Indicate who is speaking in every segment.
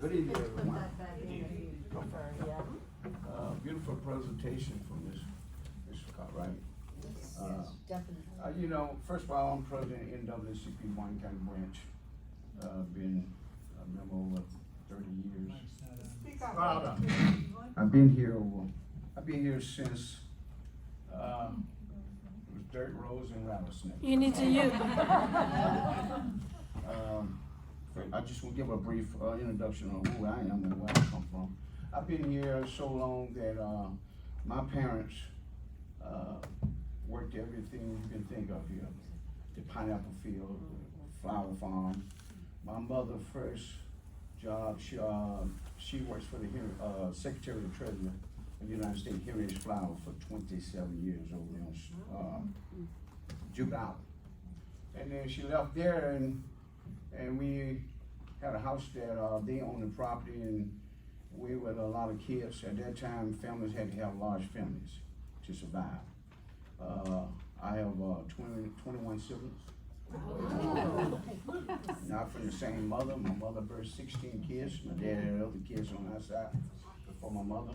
Speaker 1: Good evening, everyone. Beautiful presentation from Ms. Cartwright. You know, first of all, I'm president of NAACP Wine County branch. Been a member over 30 years. I've been here since it was dirt roads and rattlesnakes.
Speaker 2: You need to use.
Speaker 1: I just want to give a brief introduction on who I am and where I come from. I've been here so long that my parents worked everything you can think of here. The pineapple field, the flower farm. My mother first job, she works for the Secretary of the Treasury of the United States Heritage Flower for 27 years over there on Juke Island. And then she left there and we had a house that they owned the property, and we were a lot of kids. At that time, families had to have large families to survive. I have 21 siblings. Not from the same mother. My mother birthed 16 kids. My dad had other kids on our side before my mother.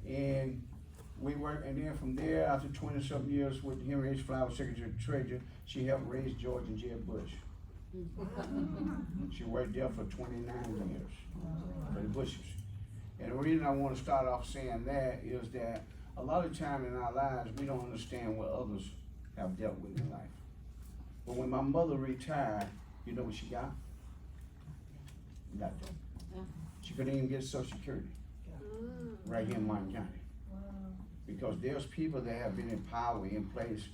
Speaker 1: And we worked, and then from there, after 20-something years with the Heritage Flower Secretary of the Treasury, she helped raise George and Jeb Bush. She worked there for 29 years for the Bushes. And the reason I want to start off saying that is that a lot of time in our lives, we don't understand what others have dealt with in life. But when my mother retired, you know what she got? Nothing. She couldn't even get Social Security right here in Martin County. Because there's people that have been in power, in place.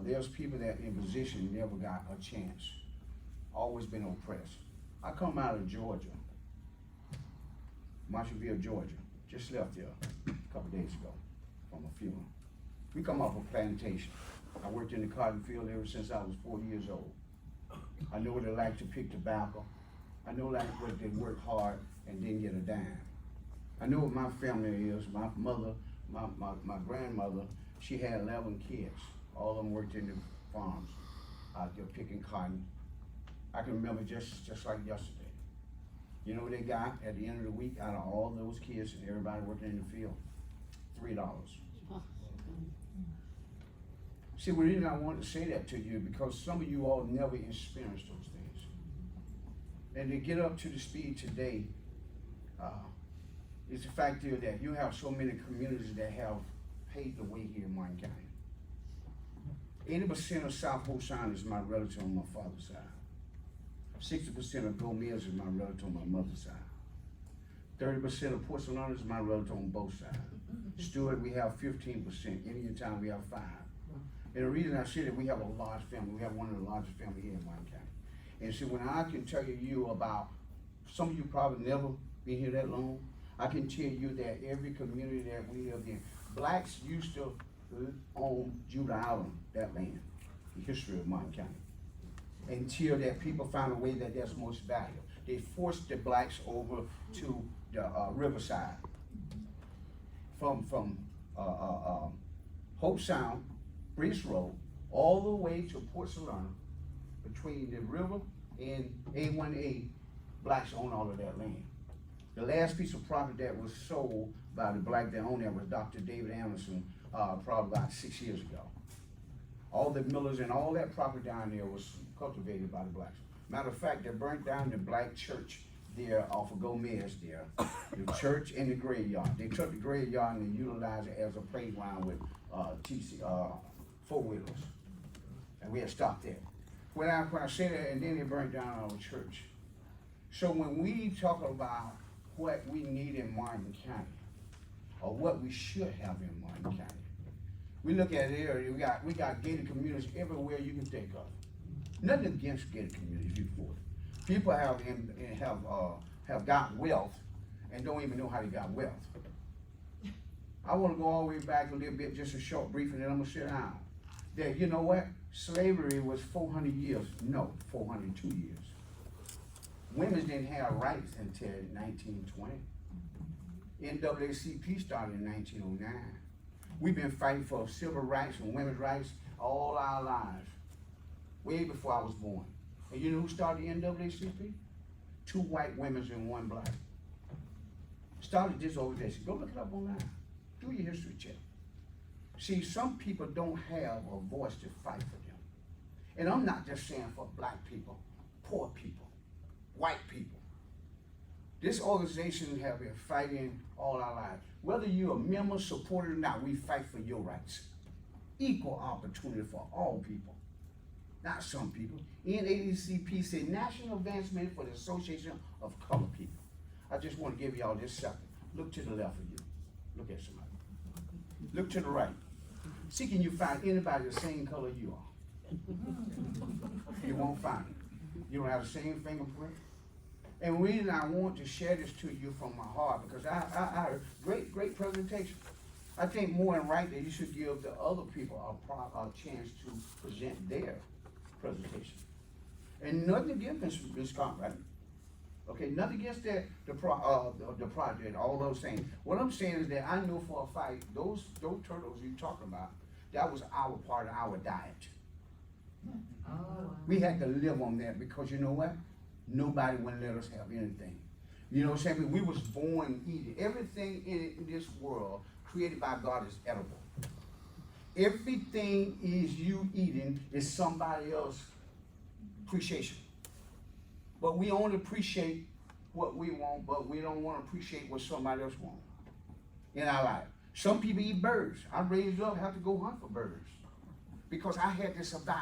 Speaker 1: There's people that in position never got a chance. Always been oppressed. I come out of Georgia, Marshallville, Georgia. Just left there a couple days ago from a funeral. We come off a plantation. I worked in the cotton field ever since I was 4 years old. I know what it like to pick tobacco. I know like what they work hard and didn't get a dime. I know what my family is. My mother, my grandmother, she had 11 kids. All of them worked in the farms out there picking cotton. I can remember just like yesterday. You know what they got at the end of the week out of all those kids and everybody working in the field? $3. See, the reason I want to say that to you because some of you all never experienced those things. And to get up to the speed today, it's the fact here that you have so many communities that have paved the way here in Martin County. 80% of South Hoshine is my relative on my father's side. 60% of Gomez is my relative on my mother's side. 30% of Porcelana is my relative on both sides. Stuart, we have 15%. Indian Town, we have 5. And the reason I say that we have a large family, we have one of the largest families here in Martin County. And so when I can tell you about, some of you probably never been here that long, I can tell you that every community that we live in, blacks used to own Judah Island, that land, the history of Martin County. Until that people found a way that that's most valuable. They forced the blacks over to the riverside. From Hope Sound, Breeze Road, all the way to Porcelana, between the river and A1A, blacks own all of that land. The last piece of property that was sold by the black that owned that was Dr. David Anderson, probably about 6 years ago. All the millers and all that property down there was cultivated by the blacks. Matter of fact, they burnt down the black church there off of Gomez there, the church and the graveyard. They took the graveyard and they utilized it as a playground with four-wheelers. And we had stopped there. When I say that, and then they burnt down our church. So when we talk about what we need in Martin County, or what we should have in Martin County, we look at it area, we got gated communities everywhere you can think of. Nothing against gated communities, you for it. People have got wealth and don't even know how they got wealth. I want to go all the way back a little bit, just a short brief, and then I'm gonna sit down. That you know what? Slavery was 400 years. No, 402 years. Women didn't have rights until 1920. NAACP started in 1909. We've been fighting for civil rights and women's rights all our lives, way before I was born. And you know who started the NAACP? 2 white women and 1 black. started this organization. Go look it up online. Do your history check. See, some people don't have a voice to fight for them. And I'm not just saying for black people, poor people, white people. This organization has been fighting all our lives. Whether you're a member, supporter or not, we fight for your rights. Equal opportunity for all people, not some people. NAACP said National Advancement for the Association of Colored People. I just want to give y'all this second. Look to the left of you. Look at somebody. Look to the right. See, can you find anybody the same color you are? You won't find it. You don't have the same fingerprint. And the reason I want to share this to you from my heart, because I heard great presentation. I think more than right that you should give the other people a chance to present their presentation. And nothing against Ms. Cartwright. Okay, nothing against the project, all those things. What I'm saying is that I know for a fact, those turtles you're talking about, that was our part of our diet. Oh. We had to live on that because you know what? Nobody would let us have anything. You know what I'm saying? We was born eating. Everything in this world created by God is edible. Everything is you eating is somebody else's appreciation. But we only appreciate what we want, but we don't want to appreciate what somebody else wants in our life. Some people eat birds. I raised up, have to go hunt for birds because I had to survive.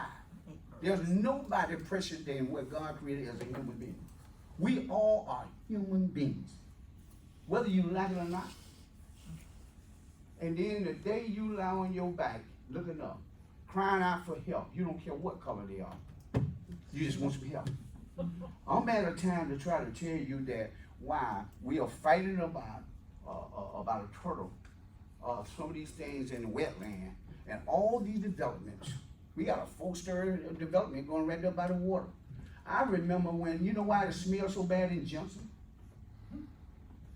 Speaker 1: There's nobody precious than what God created as a human being. We all are human beings, whether you like it or not. And then the day you lie on your back, looking up, crying out for help, you don't care what color they are. You just want some help. I'm at a time to try to tell you that why we are fighting about a turtle, some of these things in the wetland, and all these developments. We got a 4-story development going right there by the water. I remember when, you know why it smells so bad in Johnson?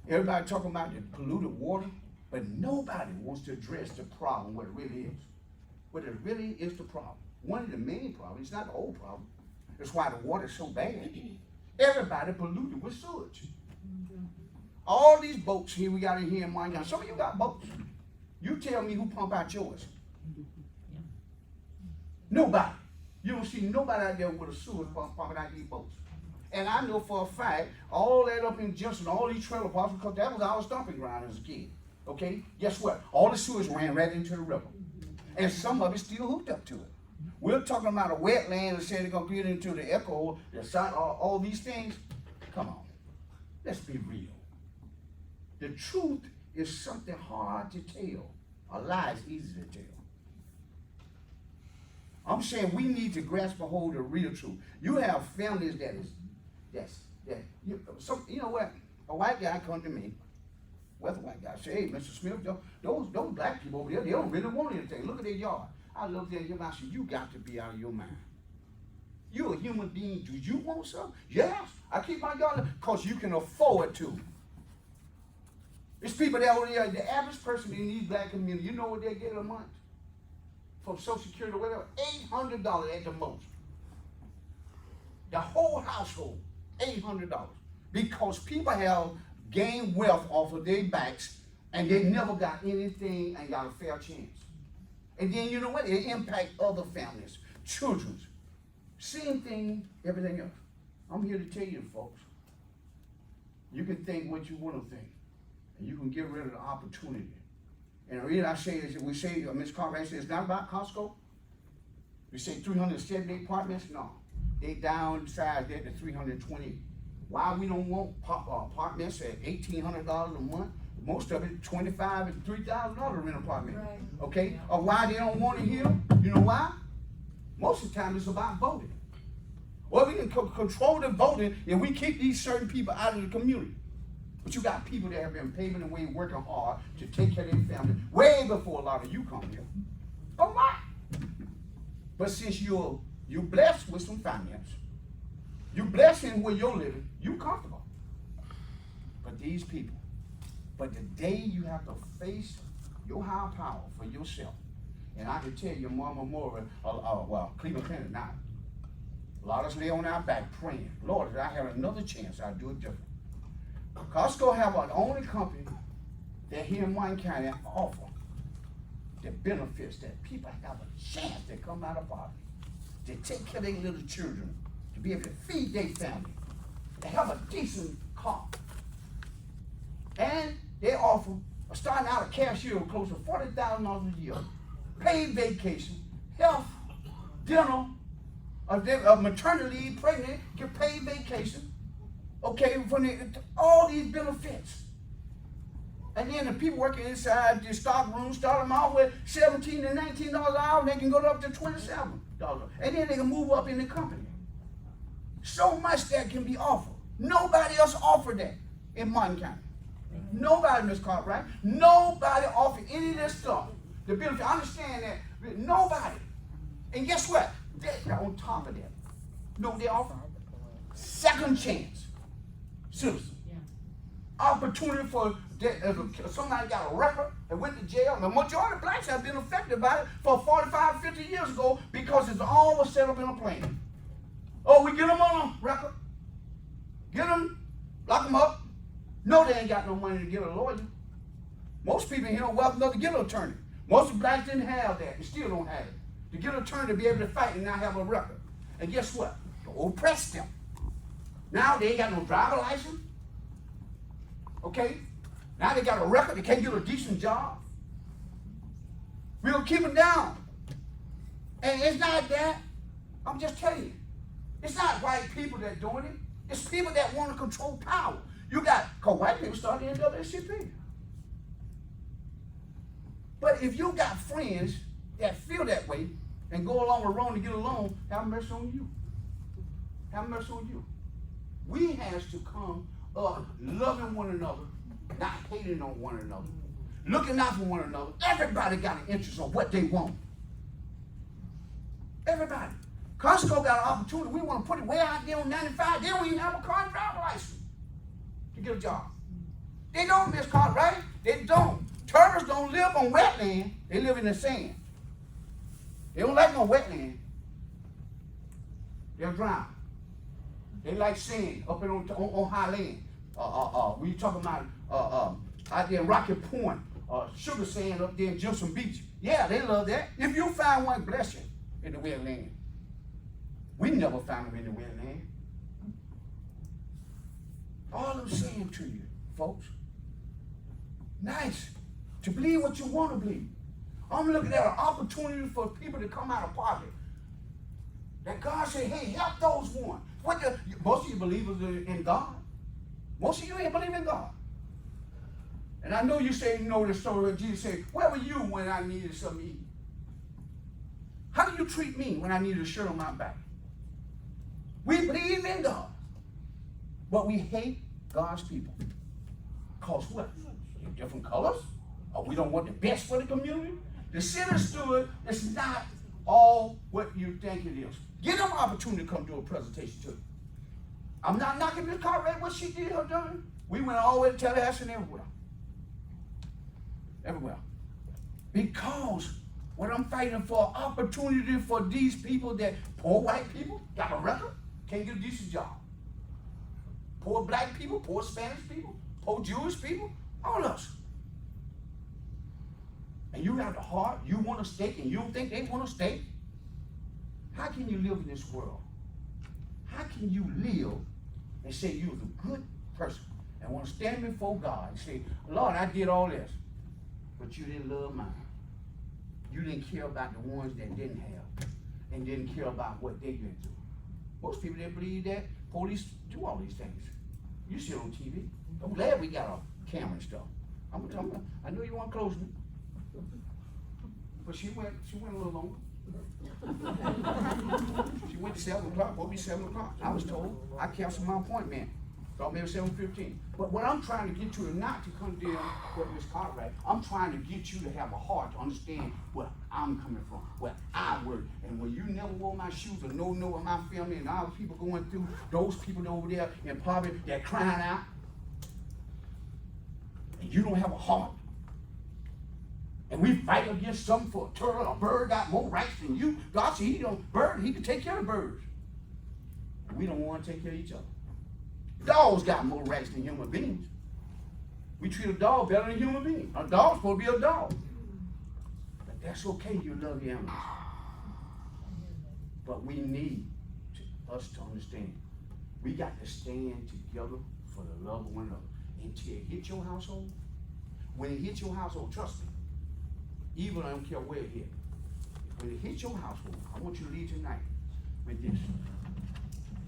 Speaker 1: Everybody talking about the polluted water, but nobody wants to address the problem, what it really is. What it really is the problem. One of the main problems, it's not the whole problem, it's why the water is so bad. Everybody polluted with sewage. All these boats here we got in here in Montana, some of you got boats. You tell me who pump out yours. Nobody. You don't see nobody out there with a sewage pump pumping out these boats. And I know for a fact, all that up in Johnson, all these trailer parks, because that was our stomping ground as a kid. Okay? Guess what? All the sewage ran right into the river. And some of it still hooked up to it. We're talking about a wetland and saying they're going to get into the echo, all these things. Come on. Let's be real. The truth is something hard to tell. A lie is easy to tell. I'm saying we need to grasp a hold of the real truth. You have families you know what? A white guy come to me, with a white guy, say, hey, Mr. Smith, those black people over there, they don't really want anything. Look at their yard. I looked at him, I said, you got to be out of your mind. You're a human being. Do you want something? Yes. I keep my yard because you can afford to. It's people that over there, the average person in these black communities, you know what they get a month? From Social Security or whatever, $800 at the most. The whole household, $800. Because people have gained wealth off of their backs and they never got anything and got a fair chance. And then you know what? It impacts other families, children. Same thing, everything else. I'm here to tell you, folks, you can think what you want to think. And you can get rid of the opportunity. And the reason I say is, we say, Ms. Cartwright says, it's not about Costco. We say 378 apartments. No, they downsized that to 320. Why we don't want apartments at $1,800 a month? Most of it, $2,500 and $3,000 rent apartment. Right. Okay? Or why they don't want it here? You know why? Most of the time it's about voting. Well, we can control the voting if we keep these certain people out of the community. But you got people that have been paving the way, working hard to take care of their family way before a lot of you come here. A lot. But since you're blessed with some finance, you're blessed in where you're living, you're comfortable. But these people, but the day you have to face your higher power for yourself, and I can tell you, Mama Moore, Cleveland Clinic now, a lot of us lay on our back praying, Lord, if I had another chance, I'd do it different. Costco have the only company that here in Wayne County offer the benefits that people have a chance to come out of poverty, to take care of their little children, to be able to feed their family, to have a decent car. And they offer, starting out a cashier close to $40,000 a year, paid vacation, health, dental, maternity leave, pregnant, get paid vacation, okay, all these benefits. And then the people working inside the stock room start them off with $17 to $19 an hour, and they can go up to $27. And then they can move up in the company. So much that can be offered. Nobody else offered that in Martin County. Nobody, Ms. Cartwright, nobody offered any of this stuff. The benefit, I understand that, nobody. And guess what? They're on top of that. You know what they offer? Second chance. Citizen. Opportunity for somebody got a record and went to jail. The majority of blacks have been affected by it for 45, 50 years ago because it's all set up in a plan. Oh, we get them on a record. Get them, lock them up. No, they ain't got no money to get a lawyer. Most people here don't well enough to get an attorney. Most of the blacks didn't have that and still don't have it. To get an attorney to be able to fight and not have a record. And guess what? The oppressed them. Now they ain't got no driver license. Okay? Now they got a record, they can't get a decent job. We'll keep them down. And it's not that. I'm just telling you. It's not white people that doing it. It's people that want to control power. You got, because white people started the NAACP. But if you got friends that feel that way and go along with wrong to get along, have mercy on you. Have mercy on you. We has to come up loving one another, not hating on one another, looking out for one another. Everybody got an interest on what they want. Everybody. Costco got an opportunity. We want to put it way out there on 95. They don't even have a car and driver license to get a job. They don't, Miss Cartwright. They don't. Turtles don't live on wetland. They live in the sand. They don't like no wetland. They'll drown. They like sand up on high land. When you talking about out there in Rocky Point, sugar sand up there in Jefferson Beach. Yeah, they love that. If you find one, bless you, in the wetland. We never found them in the wetland. All I'm saying to you, folks, nice to believe what you want to believe. I'm looking at an opportunity for people to come out of poverty. That God said, hey, help those ones. Most of you believers are in God. Most of you ain't believe in God. And I know you say, you know the story where Jesus said, where were you when I needed something to eat? How do you treat me when I needed a shirt on my back? We believe in God, but we hate God's people. Because what? They're different colors? Or we don't want the best for the community? The city steward is not all what you think it is. Give them an opportunity to come do a presentation to you. I'm not knocking Ms. Cartwright, what she did her done. We went all the way to Tallahassee and everywhere. Everywhere. Because what I'm fighting for, opportunity for these people that, poor white people, got a record, can't get a decent job. Poor black people, poor Spanish people, poor Jewish people, all of us. And you got the heart, you want a steak, and you don't think they want a steak? How can you live in this world? How can you live and say you're a good person and want to stand before God and say, Lord, I did all this, but you didn't love mine. You didn't care about the ones that didn't have and didn't care about what they went through. Most people didn't believe that police do all these things. You see it on TV. I'm glad we got a camera and stuff. I know you want to close me. But she went a little longer. She went to 7 o'clock, supposed to be 7 o'clock. I was told I canceled my appointment. Thought maybe 7:15. But what I'm trying to get you is not to condemn what Ms. Cartwright. I'm trying to get you to have a heart to understand where I'm coming from, where I work. And when you never wore my shoes or know what my family and all the people going through, those people over there in poverty, they're crying out. And you don't have a heart. And we fight against something for a turtle, a bird got more rights than you. God said he can take care of birds. And we don't want to take care of each other. Dogs got more rights than human beings. We treat a dog better than a human being. A dog's supposed to be a dog. But that's okay, you love the animals. But we need us to understand, we got to stand together for the love of one another. Until it hit your household, when it hits your household, trust me, evil, I don't care where it hit. When it hits your household, I want you to leave tonight with this.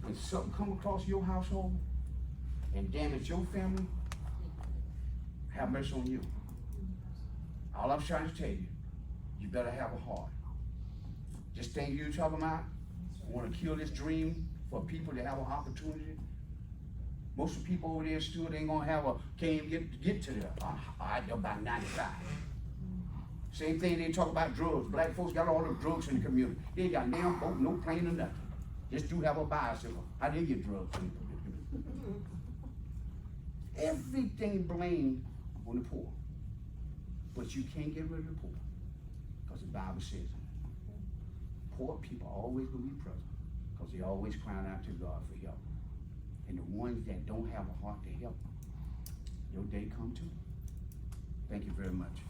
Speaker 1: When something come across your household and damage your family, have mercy on you. All I'm trying to tell you, you better have a heart. This thing you're talking about, want to kill this dream for people to have an opportunity. Most of the people over there, Stuart, ain't gonna can't even get to there. About 95. Same thing they talk about drugs. Black folks got all the drugs in the community. They ain't got damn boat, no plane or nothing. Just do have a bicycle. How they get drugs in the community? Everything blamed on the poor. But you can't get rid of the poor. Because the Bible says it. Poor people are always gonna be present. Because they always crying out to God for help. And the ones that don't have a heart to help, your day come too. Thank you very much.